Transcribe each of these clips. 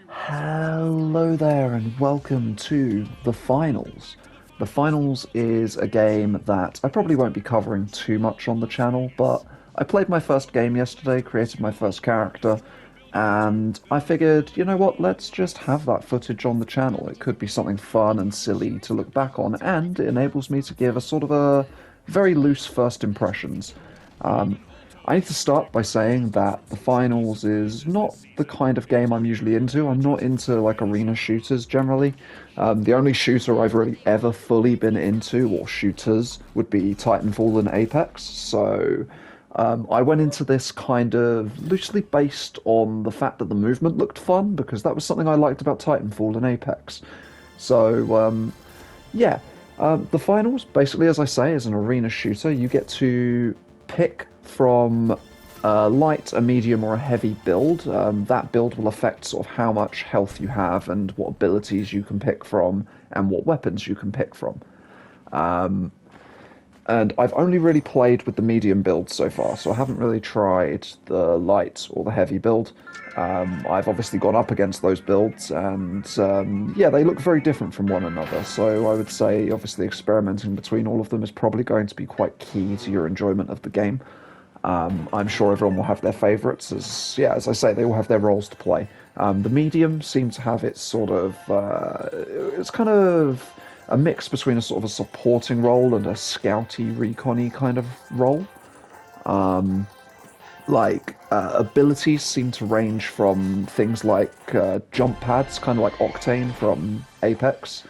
Hello there, and welcome to the Finals. The Finals is a game that I probably won't be covering too much on the channel, but I played my first game yesterday, created my first character, and I figured, you know what, let's just have that footage on the channel. It could be something fun and silly to look back on, and it enables me to give a sort of a very loose first impressions. Um, I need to start by saying that the finals is not the kind of game I'm usually into. I'm not into like arena shooters generally. The only shooter I've really ever fully been into, or shooters, would be Titanfall and Apex. So I went into this kind of loosely based on the fact that the movement looked fun, because that was something I liked about Titanfall and Apex. So yeah, the finals, basically, as I say, is an arena shooter. You get to pick from a light, a medium, or a heavy build. That build will affect sort of how much health you have and what abilities you can pick from and what weapons you can pick from. And I've only really played with the medium build so far, so I haven't really tried the light or the heavy build. I've obviously gone up against those builds, and yeah, they look very different from one another. So I would say, obviously, experimenting between all of them is probably going to be quite key to your enjoyment of the game. I'm sure everyone will have their favourites, as yeah, as I say, they all have their roles to play. The medium seems to have its sort of, it's kind of a mix between a sort of a supporting role and a scouty, recony kind of role. Abilities seem to range from things like jump pads, kind of like Octane from Apex,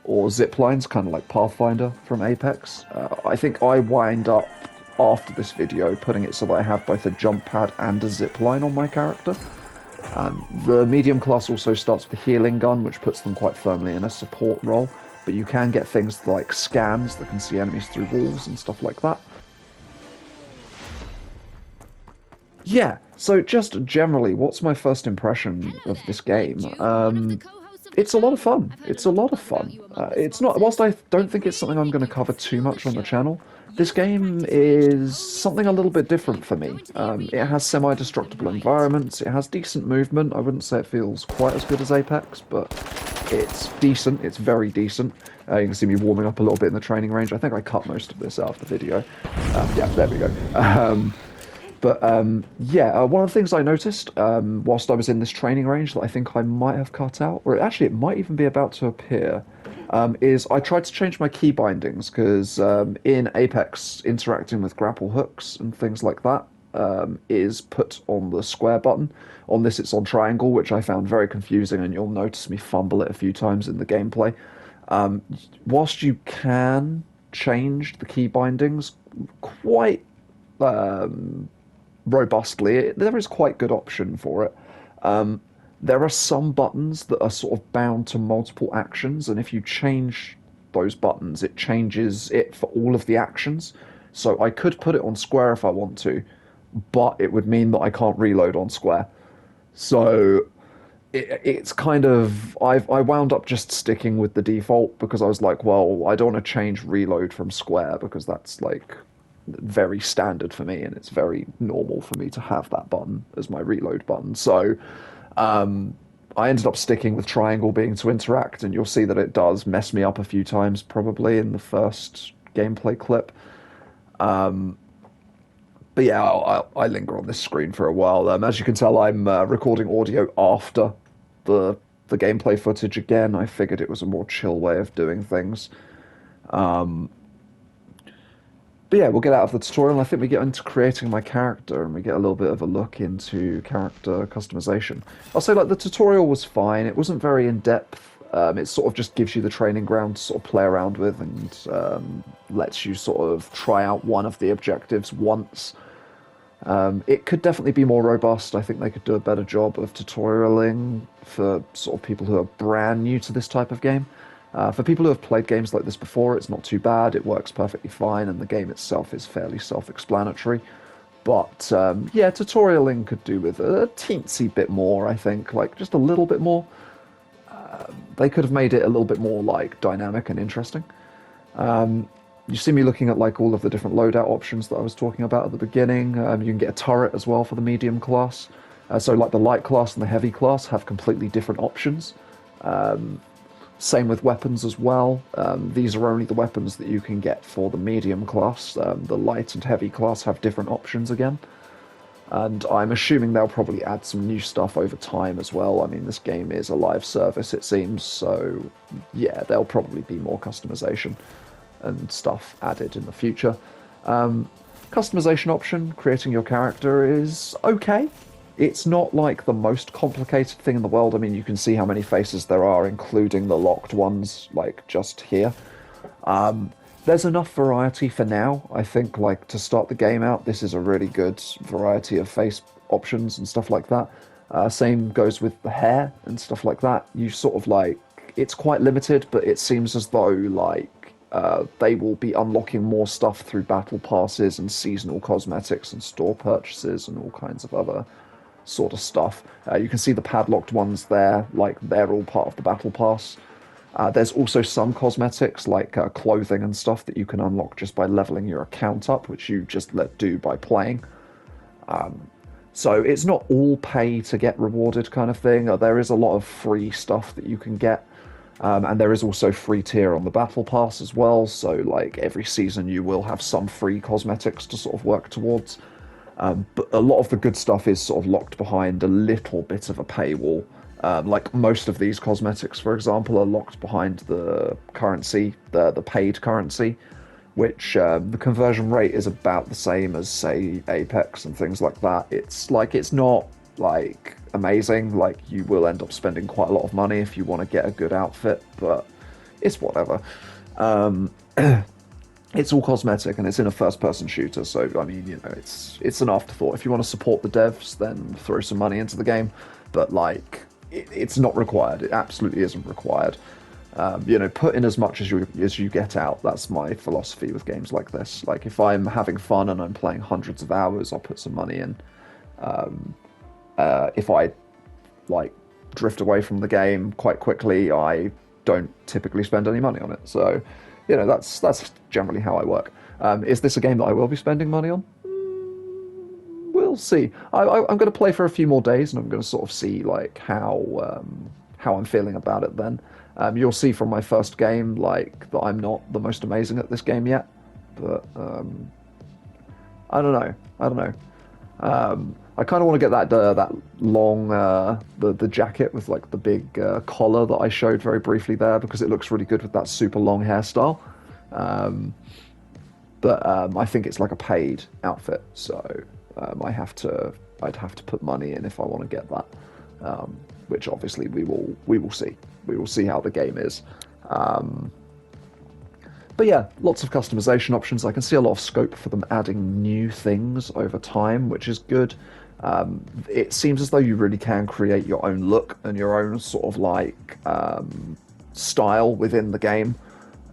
or zip lines, kind of like Pathfinder from Apex. I think I wind up after this video putting it so that I have both a jump pad and a zip line on my character. The medium class also starts with a healing gun, which puts them quite firmly in a support role, but you can get things like scans that can see enemies through walls and stuff like that. Yeah, so just generally, what's my first impression of this game? It's a lot of fun. It's a lot of fun. It's not, whilst I don't think it's something I'm going to cover too much on the channel, this game is something a little bit different for me. It has semi-destructible environments, it has decent movement. I wouldn't say it feels quite as good as Apex, but it's decent. It's very decent. You can see me warming up a little bit in the training range. I think I cut most of this out of the video. Yeah, there we go. Yeah, one of the things I noticed whilst I was in this training range that I think I might have cut out, or actually it might even be about to appear, is I tried to change my key bindings because in Apex, interacting with grapple hooks and things like that is put on the square button. On this, it's on triangle, which I found very confusing, and you'll notice me fumble it a few times in the gameplay. Whilst you can change the key bindings quite robustly, there is quite good option for it. There are some buttons that are sort of bound to multiple actions, and if you change those buttons, it changes it for all of the actions. So I could put it on square if I want to, but it would mean that I can't reload on square. So it's kind of I wound up just sticking with the default because I was like, well, I don't want to change reload from square because that's like very standard for me, and it's very normal for me to have that button as my reload button. So I ended up sticking with triangle being to interact, and you'll see that it does mess me up a few times probably in the first gameplay clip. But yeah, I linger on this screen for a while. As you can tell, I'm recording audio after the gameplay footage again. I figured it was a more chill way of doing things. But yeah, we'll get out of the tutorial, and I think we get into creating my character, and we get a little bit of a look into character customization. I'll say, like, the tutorial was fine. It wasn't very in-depth. It sort of just gives you the training ground to sort of play around with, and lets you sort of try out one of the objectives once. It could definitely be more robust. I think they could do a better job of tutorialing for sort of people who are brand new to this type of game. For people who have played games like this before, it's not too bad. It works perfectly fine, and the game itself is fairly self-explanatory. But yeah, tutorialing could do with a teensy bit more, I think, like just a little bit more. They could have made it a little bit more like dynamic and interesting. You see me looking at like all of the different loadout options that I was talking about at the beginning. You can get a turret as well for the medium class. So like the light class and the heavy class have completely different options. Same with weapons as well. These are only the weapons that you can get for the medium class. The light and heavy class have different options again. And I'm assuming they'll probably add some new stuff over time as well. I mean, this game is a live service, it seems, so yeah, there'll probably be more customization and stuff added in the future. Customization option, creating your character, is okay. It's not like the most complicated thing in the world. I mean, you can see how many faces there are, including the locked ones, like just here. There's enough variety for now. I think, like, to start the game out, this is a really good variety of face options and stuff like that. Same goes with the hair and stuff like that. You sort of like, it's quite limited, but it seems as though, like, they will be unlocking more stuff through battle passes and seasonal cosmetics and store purchases and all kinds of other sort of stuff. You can see the padlocked ones there, like, they're all part of the battle pass. There's also some cosmetics like clothing and stuff that you can unlock just by leveling your account up, which you just let do by playing. So it's not all pay to get rewarded kind of thing. There is a lot of free stuff that you can get. And there is also free tier on the battle pass as well. So like every season you will have some free cosmetics to sort of work towards. But a lot of the good stuff is sort of locked behind a little bit of a paywall. Like most of these cosmetics, for example, are locked behind the currency, the paid currency, which the conversion rate is about the same as, say, Apex and things like that. It's like, it's not like amazing. Like, you will end up spending quite a lot of money if you want to get a good outfit, but it's whatever. It's all cosmetic and it's in a first-person shooter, so I mean, you know, it's an afterthought. If you want to support the devs, then throw some money into the game, but like, it's not required. It absolutely isn't required. You know, put in as much as you get out. That's my philosophy with games like this. Like, if I'm having fun and I'm playing hundreds of hours, I'll put some money in. If I like drift away from the game quite quickly, I don't typically spend any money on it. So, you know, that's generally how I work. Is this a game that I will be spending money on? We'll see. I'm going to play for a few more days, and I'm going to sort of see like how I'm feeling about it. Then you'll see from my first game like that I'm not the most amazing at this game yet, but I don't know. I kind of want to get that long the jacket with like the big collar that I showed very briefly there, because it looks really good with that super long hairstyle. But I think it's like a paid outfit, so I'd have to put money in if I want to get that, which obviously we will see. We will see how the game is. But yeah, lots of customization options. I can see a lot of scope for them adding new things over time, which is good. It seems as though you really can create your own look and your own sort of like style within the game.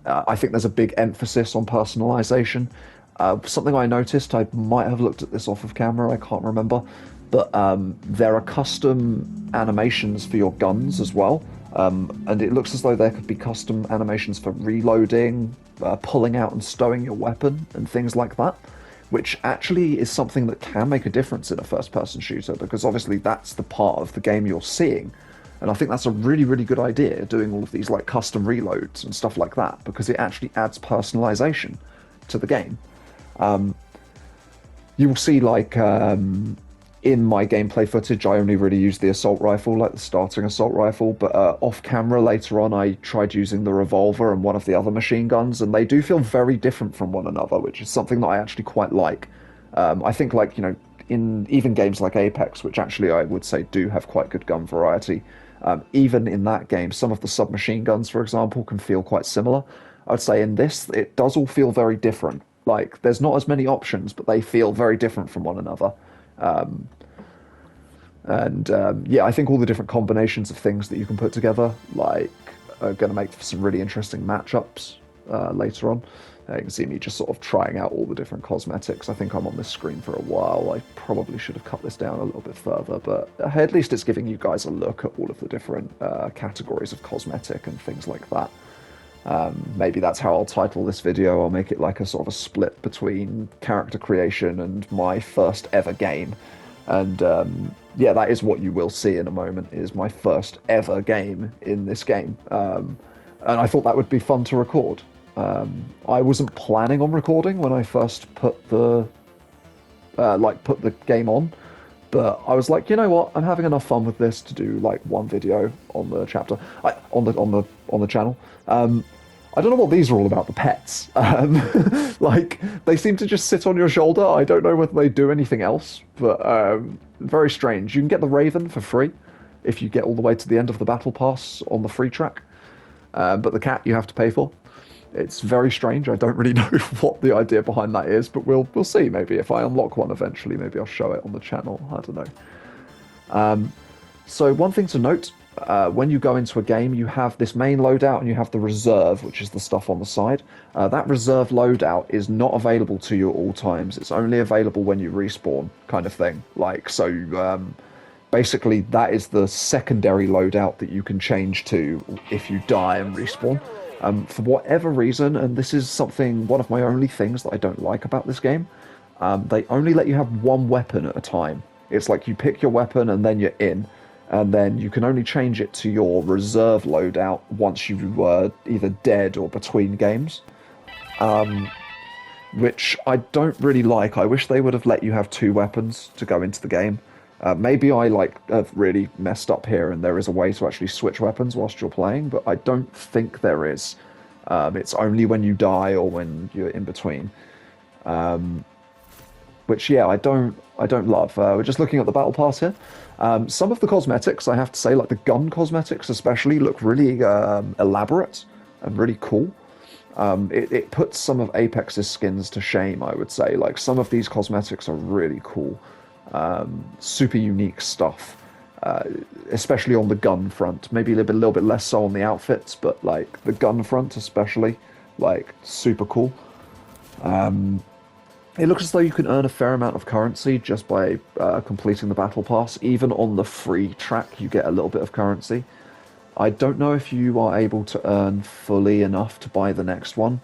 I think there's a big emphasis on personalization. Something I noticed, I might have looked at this off of camera, I can't remember, but there are custom animations for your guns as well. And it looks as though there could be custom animations for reloading, pulling out and stowing your weapon, and things like that, which actually is something that can make a difference in a first-person shooter, because obviously that's the part of the game you're seeing. And I think that's a really, really good idea, doing all of these like custom reloads and stuff like that, because it actually adds personalization to the game. You will see like in my gameplay footage, I only really used the assault rifle, like the starting assault rifle, but off camera later on, I tried using the revolver and one of the other machine guns, and they do feel very different from one another, which is something that I actually quite like. I think, like, you know, in even games like Apex, which actually I would say do have quite good gun variety, even in that game, some of the submachine guns, for example, can feel quite similar. I would say in this, it does all feel very different. Like, there's not as many options, but they feel very different from one another. Yeah, I think all the different combinations of things that you can put together, like, are going to make for some really interesting matchups later on. You can see me just sort of trying out all the different cosmetics. I think I'm on this screen for a while. I probably should have cut this down a little bit further, but at least it's giving you guys a look at all of the different categories of cosmetic and things like that. Maybe that's how I'll title this video. I'll make it like a sort of a split between character creation and my first ever game. And yeah, that is what you will see in a moment. Is my first ever game in this game, and I thought that would be fun to record. I wasn't planning on recording when I first put the game on, but I was like, you know what? I'm having enough fun with this to do like one video on the chapter, on the channel. I don't know what these are all about. The pets, like they seem to just sit on your shoulder. I don't know whether they do anything else, but very strange. You can get the Raven for free if you get all the way to the end of the battle pass on the free track, but the cat you have to pay for. It's very strange. I don't really know what the idea behind that is, but we'll see. Maybe if I unlock one eventually, maybe I'll show it on the channel. I don't know. So one thing to note, when you go into a game, you have this main loadout and you have the reserve, which is the stuff on the side. That reserve loadout is not available to you at all times. It's only available when you respawn, kind of thing. Basically, that is the secondary loadout that you can change to if you die and respawn. For whatever reason, and this is one of my only things that I don't like about this game, they only let you have one weapon at a time. It's like you pick your weapon and then you're in, and then you can only change it to your reserve loadout once you were either dead or between games, which I don't really like. I wish they would have let you have two weapons to go into the game. Maybe I have really messed up here and there is a way to actually switch weapons whilst you're playing, but I don't think there is. It's only when you die or when you're in between. Which, yeah, I don't love. We're just looking at the battle pass here. Some of the cosmetics, I have to say, like the gun cosmetics especially, look really elaborate and really cool. It puts some of Apex's skins to shame, I would say. Like, some of these cosmetics are really cool. Super unique stuff, especially on the gun front. Maybe a little bit less so on the outfits, but like the gun front especially, like super cool. It looks as though you can earn a fair amount of currency just by completing the battle pass. Even on the free track, you get a little bit of currency. I don't know if you are able to earn fully enough to buy the next one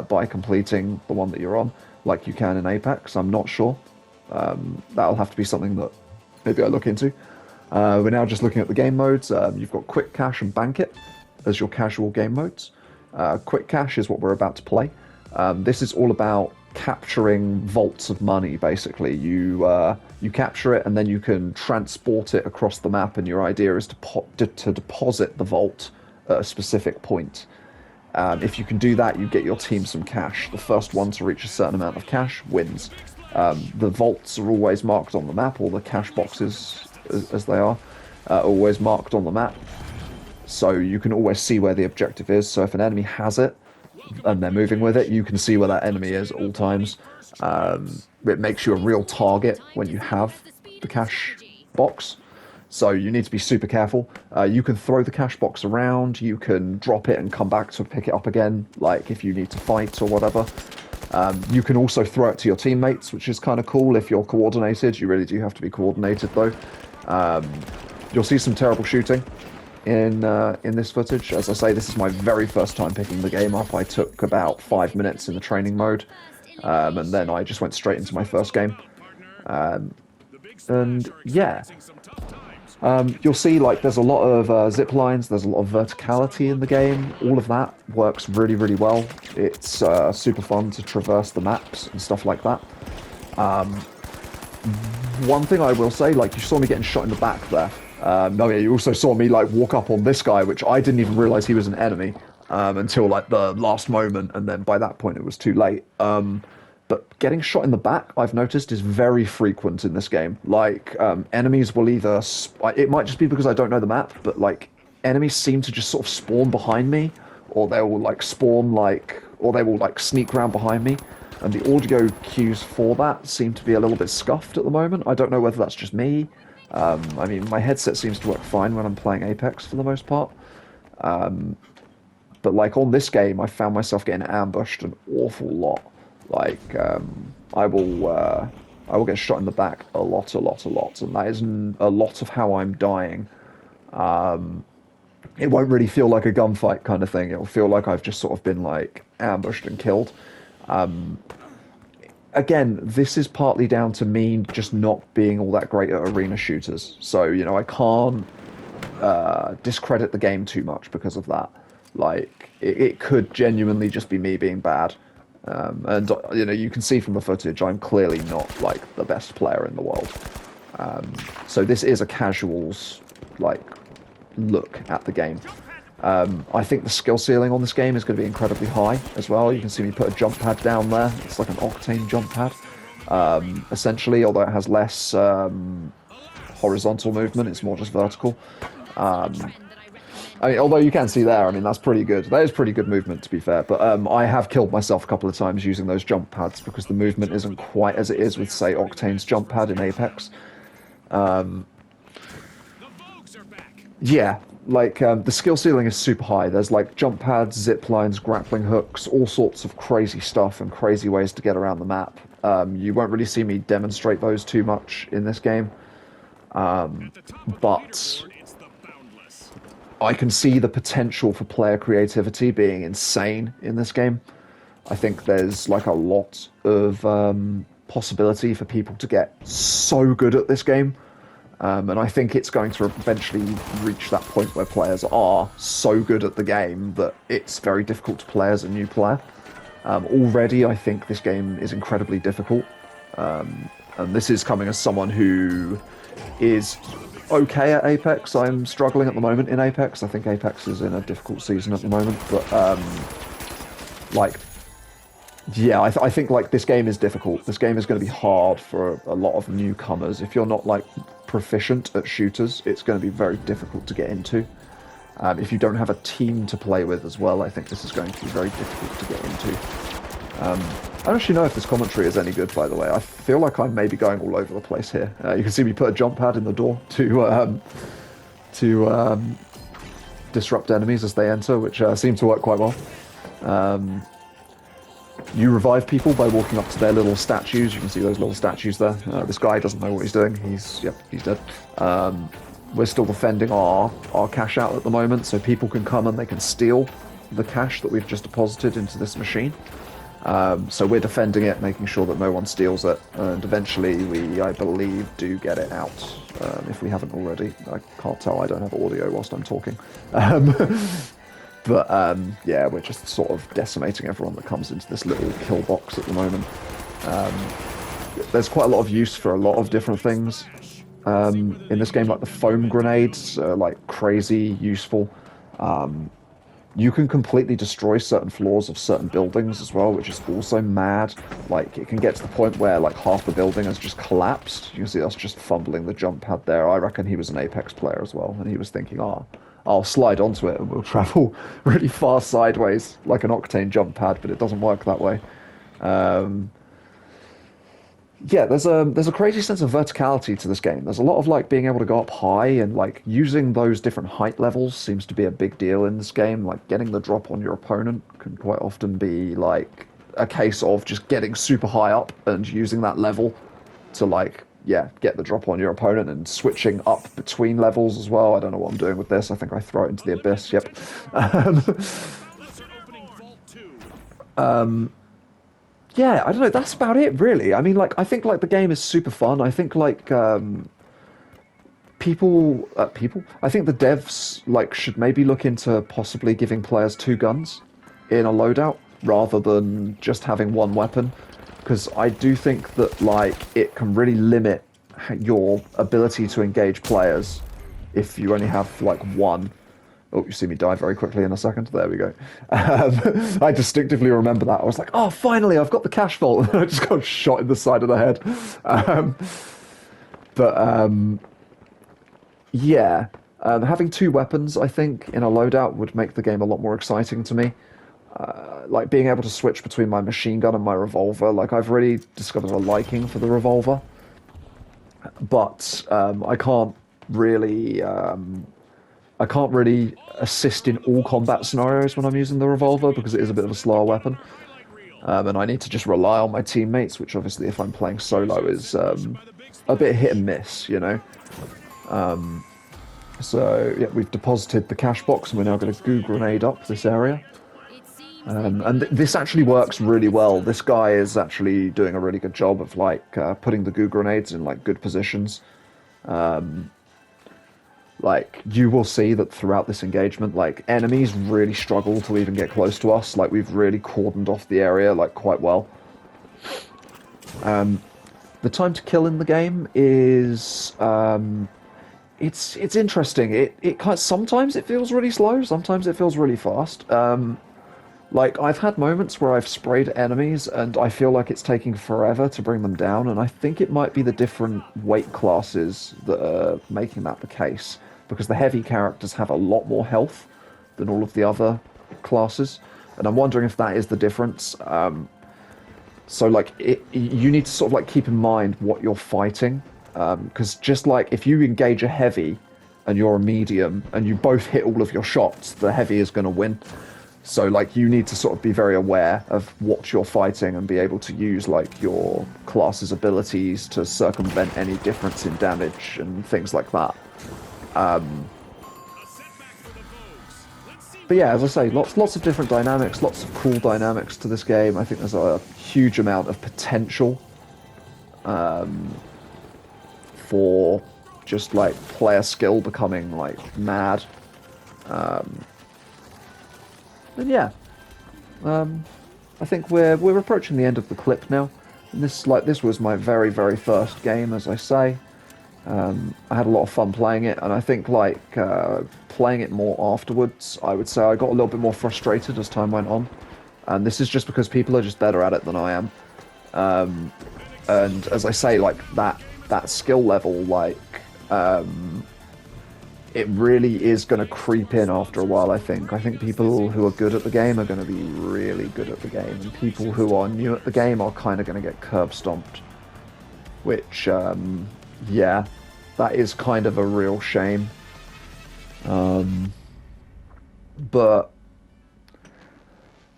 by completing the one that you're on, like you can in Apex. I'm not sure. That'll have to be something that maybe I look into. We're now just looking at the game modes. You've got Quick Cash and Bank It as your casual game modes. Quick Cash is what we're about to play. This is all about capturing vaults of money, basically. You capture it and then you can transport it across the map, and your idea is to deposit the vault at a specific point. If you can do that, you get your team some cash. The first one to reach a certain amount of cash wins. The vaults are always marked on the map, or the cash boxes, as they are always marked on the map. So you can always see where the objective is. So if an enemy has it, and they're moving with it, you can see where that enemy is at all times. It makes you a real target when you have the cash box. So you need to be super careful. You can throw the cash box around, you can drop it and come back to pick it up again, like if you need to fight or whatever. You can also throw it to your teammates, which is kind of cool if you're coordinated. You really do have to be coordinated, though. You'll see some terrible shooting in this footage. As I say, this is my very first time picking the game up. I took about 5 minutes in the training mode, and then I just went straight into my first game. And yeah, you'll see like there's a lot of zip lines, there's a lot of verticality in the game. All of that works really, really well. It's super fun to traverse the maps and stuff like that. One thing I will say, like, you saw me getting shot in the back there. No, yeah, you also saw me like walk up on this guy, which I didn't even realize he was an enemy until like the last moment, and then by that point it was too late. But getting shot in the back, I've noticed, is very frequent in this game. Like, enemies will either... it might just be because I don't know the map, but, like, enemies seem to just sort of spawn behind me, or they will, like, spawn, like... or they will, like, sneak around behind me. And the audio cues for that seem to be a little bit scuffed at the moment. I don't know whether that's just me. I mean, my headset seems to work fine when I'm playing Apex for the most part. But, like, on this game, I found myself getting ambushed an awful lot. Like, I will get shot in the back a lot, and that is a lot of how I'm dying. It won't really feel like a gunfight kind of thing. It'll feel like I've just sort of been, like, ambushed and killed. again, this is partly down to me just not being all that great at arena shooters. So, I can't discredit the game too much because of that. Like, it could genuinely just be me being bad. And, you can see from the footage, I'm clearly not, like, the best player in the world. So this is a casual's, like, look at the game. I think the skill ceiling on this game is going to be incredibly high as well. You can see me put a jump pad down there. It's like an Octane jump pad, essentially, although it has less horizontal movement. It's more just vertical. I mean, although you can see there, I mean, that's pretty good. That is pretty good movement, to be fair. But I have killed myself a couple of times using those jump pads because the movement isn't quite as it is with, say, Octane's jump pad in Apex. Yeah, like, the skill ceiling is super high. There's, like, jump pads, zip lines, grappling hooks, all sorts of crazy stuff and crazy ways to get around the map. You won't really see me demonstrate those too much in this game. But I can see the potential for player creativity being insane in this game. I think there's, like, a lot of possibility for people to get so good at this game. And I think it's going to eventually reach that point where players are so good at the game that it's very difficult to play as a new player. Already, I think this game is incredibly difficult. And this is coming as someone who is okay at Apex. I'm struggling at the moment in Apex. I think Apex is in a difficult season at the moment. But, like, yeah, I think, like, this game is difficult. This game is going to be hard for a lot of newcomers. If you're not, like, proficient at shooters, it's going to be very difficult to get into. If you don't have a team to play with as well, I think this is going to be very difficult to get into. I don't actually know if this commentary is any good, by the way. I feel like I'm maybe going all over the place here. You can see me put a jump pad in the door to disrupt enemies as they enter, which seemed to work quite well. You revive people by walking up to their little statues. You can see those little statues there. This guy doesn't know what he's doing. He's dead. We're still defending our cash out at the moment, so people can come and they can steal the cash that we've just deposited into this machine. So we're defending it, making sure that no one steals it, and eventually we, I believe, do get it out, if we haven't already. I can't tell, I don't have audio whilst I'm talking. But, yeah, we're just sort of decimating everyone that comes into this little kill box at the moment. There's quite a lot of use for a lot of different things in this game, like the foam grenades are, like, crazy useful. You can completely destroy certain floors of certain buildings as well, which is also mad. Like, it can get to the point where, like, half the building has just collapsed. You can see us just fumbling the jump pad there. I reckon he was an Apex player as well, and he was thinking, I'll slide onto it and we'll travel really far sideways like an Octane jump pad, but it doesn't work that way. Yeah, there's a crazy sense of verticality to this game. There's a lot of, like, being able to go up high, and, like, using those different height levels seems to be a big deal in this game. Like, getting the drop on your opponent can quite often be, like, a case of just getting super high up and using that level to, like, yeah, get the drop on your opponent, and switching up between levels as well. I don't know what I'm doing with this. I think I throw it into the abyss. Yep. Yeah, I don't know. That's about it, really. I mean, like, I think, like, the game is super fun. I think, like, I think the devs, like, should maybe look into possibly giving players two guns in a loadout rather than just having one weapon. Because I do think that, like, it can really limit your ability to engage players if you only have, like, one. Oh, you see me die very quickly in a second. There we go. I distinctively remember that. I was like, oh, finally, I've got the cash vault. And I just got shot in the side of the head. Yeah. Having two weapons, I think, in a loadout would make the game a lot more exciting to me. Like, being able to switch between my machine gun and my revolver. Like, I've really discovered a liking for the revolver. But I can't really assist in all combat scenarios when I'm using the revolver because it is a bit of a slower weapon. And I need to just rely on my teammates, which obviously if I'm playing solo is a bit hit and miss, you know? So, yeah, we've deposited the cash box and we're now going to goo grenade up this area. And this actually works really well. This guy is actually doing a really good job of like putting the goo grenades in like good positions. Like you will see that throughout this engagement, like enemies really struggle to even get close to us. Like we've really cordoned off the area like quite well. The time to kill in the game is it's interesting. It kind of, sometimes it feels really slow, sometimes it feels really fast. Like I've had moments where I've sprayed enemies and I feel like it's taking forever to bring them down, and I think it might be the different weight classes that are making that the case, because the heavy characters have a lot more health than all of the other classes, and I'm wondering if that is the difference. So like you need to sort of like keep in mind what you're fighting, because just like if you engage a heavy and you're a medium and you both hit all of your shots, the heavy is going to win. So like you need to sort of be very aware of what you're fighting and be able to use like your class's abilities to circumvent any difference in damage and things like that. But yeah, as I say, lots of different dynamics, lots of cool dynamics to this game. I think there's a huge amount of potential for just like player skill becoming like mad. And yeah, I think we're approaching the end of the clip now. And this was my very first game, as I say. I had a lot of fun playing it, and I think like playing it more afterwards, I would say I got a little bit more frustrated as time went on. And this is just because people are just better at it than I am. And as I say, like that skill level, like it really is going to creep in after a while, I think. I think people who are good at the game are going to be really good at the game, and people who are new at the game are kind of going to get curb stomped. Which, yeah, that is kind of a real shame. But,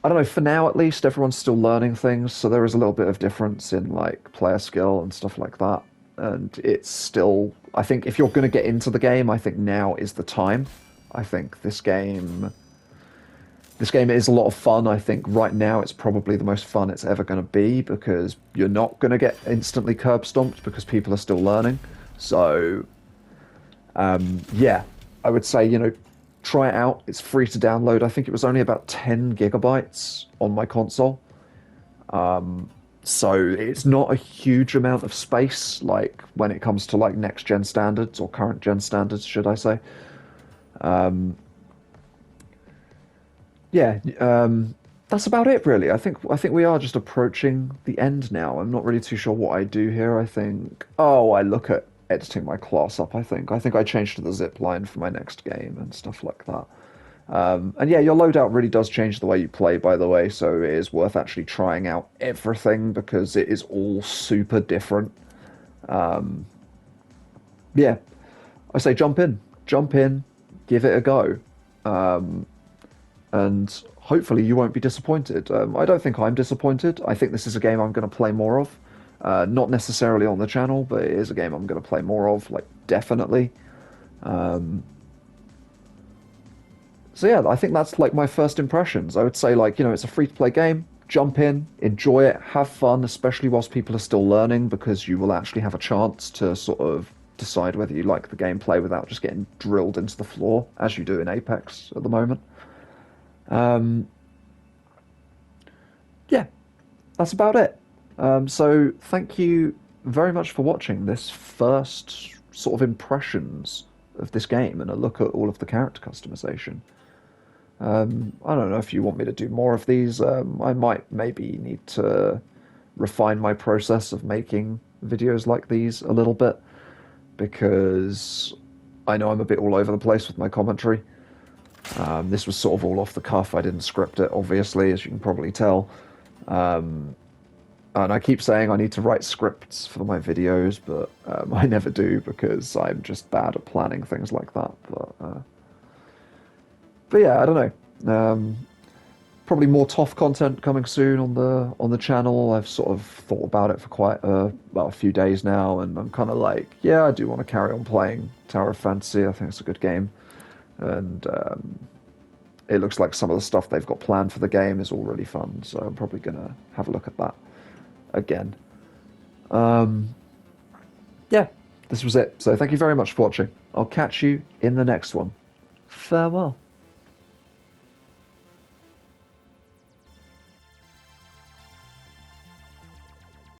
I don't know, for now at least, everyone's still learning things, so there is a little bit of difference in, like, player skill and stuff like that. And it's still, I think if you're going to get into the game, I think now is the time. I think this game is a lot of fun. I think right now it's probably the most fun it's ever going to be, because you're not going to get instantly curb stomped because people are still learning. So, yeah, I would say, try it out. It's free to download. I think it was only about 10 gigabytes on my console. So it's not a huge amount of space, like when it comes to like next gen standards or current gen standards, should I say? Yeah, that's about it, really. I think we are just approaching the end now. I'm not really too sure what I do here. I think, oh, I look at editing my class up. I think I changed to the zip line for my next game and stuff like that. And yeah, your loadout really does change the way you play, by the way, so it is worth actually trying out everything because it is all super different. Yeah, I say jump in, give it a go, and hopefully you won't be disappointed. I don't think I'm disappointed. I think this is a game I'm going to play more of. Not necessarily on the channel, but it is a game I'm going to play more of, like, definitely. So yeah, I think that's like my first impressions. I would say like, it's a free-to-play game. Jump in, enjoy it, have fun, especially whilst people are still learning, because you will actually have a chance to sort of decide whether you like the gameplay without just getting drilled into the floor, as you do in Apex at the moment. Yeah, that's about it. So thank you very much for watching this first sort of impressions of this game and a look at all of the character customization. I don't know if you want me to do more of these. I might maybe need to refine my process of making videos like these a little bit, because I know I'm a bit all over the place with my commentary. This was sort of all off the cuff. I didn't script it, obviously, as you can probably tell. And I keep saying I need to write scripts for my videos, but I never do because I'm just bad at planning things like that. But yeah, I don't know. Probably more TOF content coming soon on the channel. I've sort of thought about it for quite a few days now, and I'm kind of like, yeah, I do want to carry on playing Tower of Fantasy. I think it's a good game, and it looks like some of the stuff they've got planned for the game is all really fun. So I'm probably gonna have a look at that again. Um, yeah, this was it. So thank you very much for watching. I'll catch you in the next one. Farewell.